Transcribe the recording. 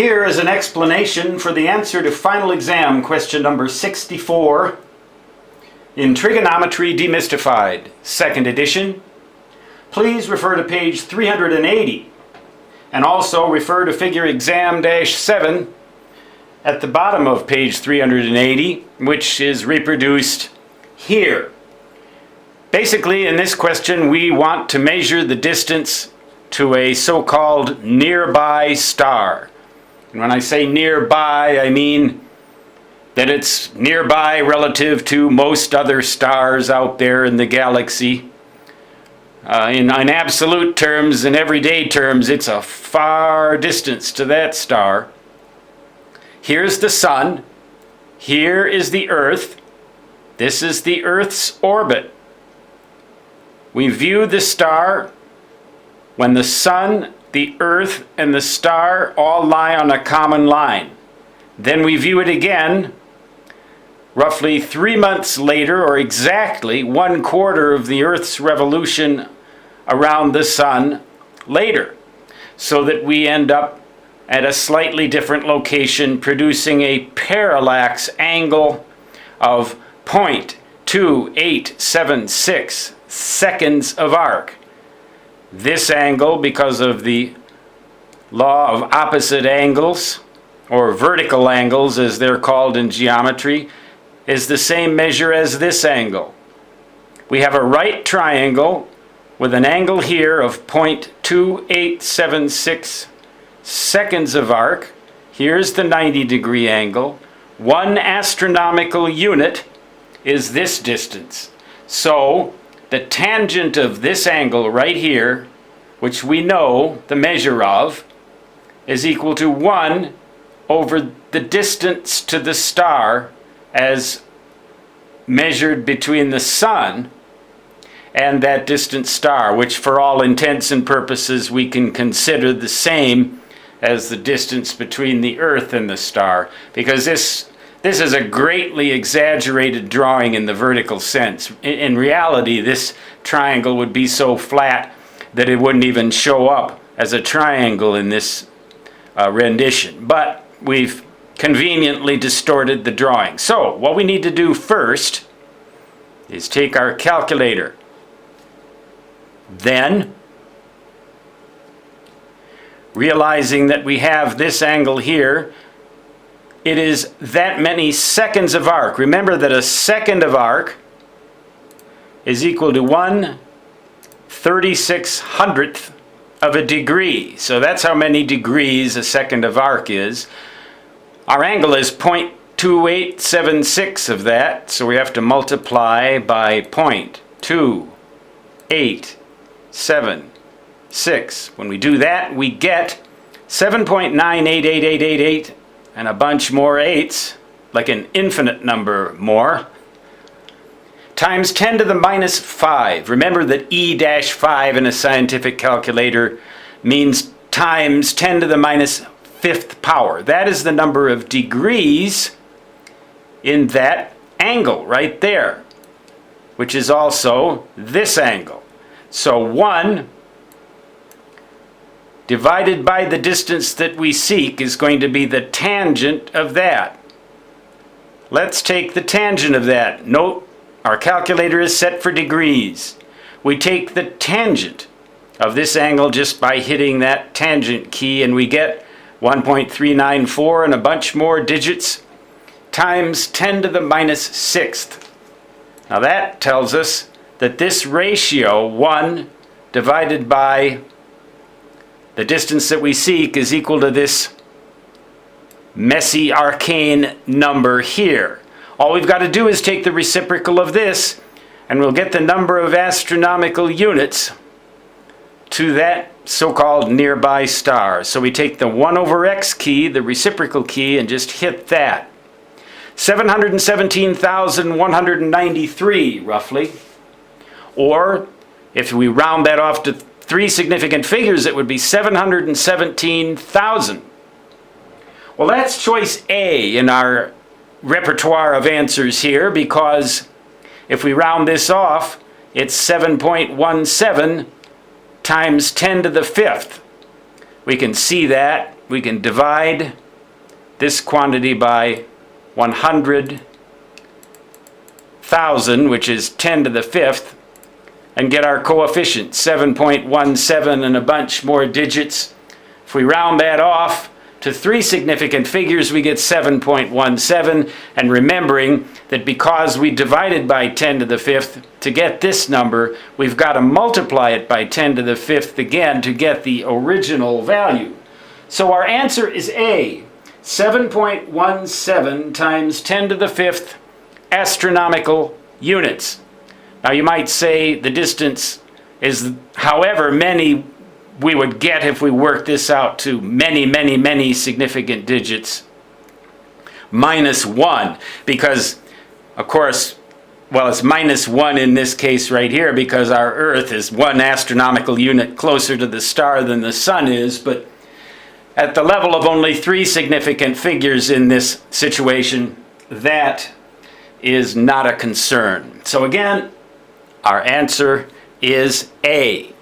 Here is an explanation for the answer to final exam question number 64 in Trigonometry Demystified, 2nd edition. Please refer to page 380 and also refer to figure exam-7 at the bottom of page 380, which is reproduced here. Basically, in this question, we want to measure the distance to a so-called nearby star. And when I say nearby, I mean that it's nearby relative to most other stars out there in the galaxy. In absolute terms, in everyday terms, it's a far distance to that star. Here's the sun. Here is the Earth. This is the Earth's orbit. We view the star when the sun, the Earth, and the star all lie on a common line. Then we view it again roughly 3 months later, or exactly 1/4 of the Earth's revolution around the sun later, so that we end up at a slightly different location, producing a parallax angle of 0.2876 seconds of arc. This angle, because of the law of opposite angles, or vertical angles as they're called in geometry, is the same measure as this angle. We have a right triangle with an angle here of 0.2876 seconds of arc. Here's the 90-degree angle. 1 astronomical unit is this distance. So the tangent of this angle right here, which we know the measure of, is equal to 1 over the distance to the star as measured between the sun and that distant star, which for all intents and purposes we can consider the same as the distance between the Earth and the star, because this is a greatly exaggerated drawing in the vertical sense. In reality, this triangle would be so flat that it wouldn't even show up as a triangle in this rendition. But we've conveniently distorted the drawing. So what we need to do first is take our calculator. Then, realizing that we have this angle here, it is that many seconds of arc. Remember that a second of arc is equal to 1/3600th of a degree. So that's how many degrees a second of arc is. Our angle is 0.2876 of that, so we have to multiply by 0.2876. When we do that, we get 7.988888 and a bunch more 8s, like an infinite number more, times 10 to the minus 5. Remember that E-5 in a scientific calculator means times 10 to the minus 5th power. That is the number of degrees in that angle right there, which is also this angle. So 1 divided by the distance that we seek is going to be the tangent of that. Let's take the tangent of that. Note, our calculator is set for degrees. We take the tangent of this angle just by hitting that tangent key, and we get 1.394 and a bunch more digits times 10 to the minus 6th. Now that tells us that this ratio, 1 divided by the distance that we seek, is equal to this messy arcane number here. All we've got to do is take the reciprocal of this, and we'll get the number of astronomical units to that so-called nearby star. So we take the 1 over x key, the reciprocal key, and just hit that. 717,193, roughly. Or, if we round that off to 3 significant figures, it would be 717,000. Well, that's choice A in our repertoire of answers here, because if we round this off, it's 7.17 times 10 to the 5th. We can see that we can divide this quantity by 100,000, which is 10 to the fifth, and get our coefficient, 7.17 and a bunch more digits. If we round that off to 3 significant figures, we get 7.17, and remembering that because we divided by 10 to the fifth to get this number, we've got to multiply it by 10 to the fifth again to get the original value. So our answer is A, 7.17 times 10 to the fifth astronomical units. Now you might say the distance is however many we would get if we worked this out to many, many, many significant digits minus 1, because of course, well, it's minus 1 in this case right here because our Earth is 1 astronomical unit closer to the star than the Sun is, but at the level of only 3 significant figures in this situation, that is not a concern. So again, our answer is A.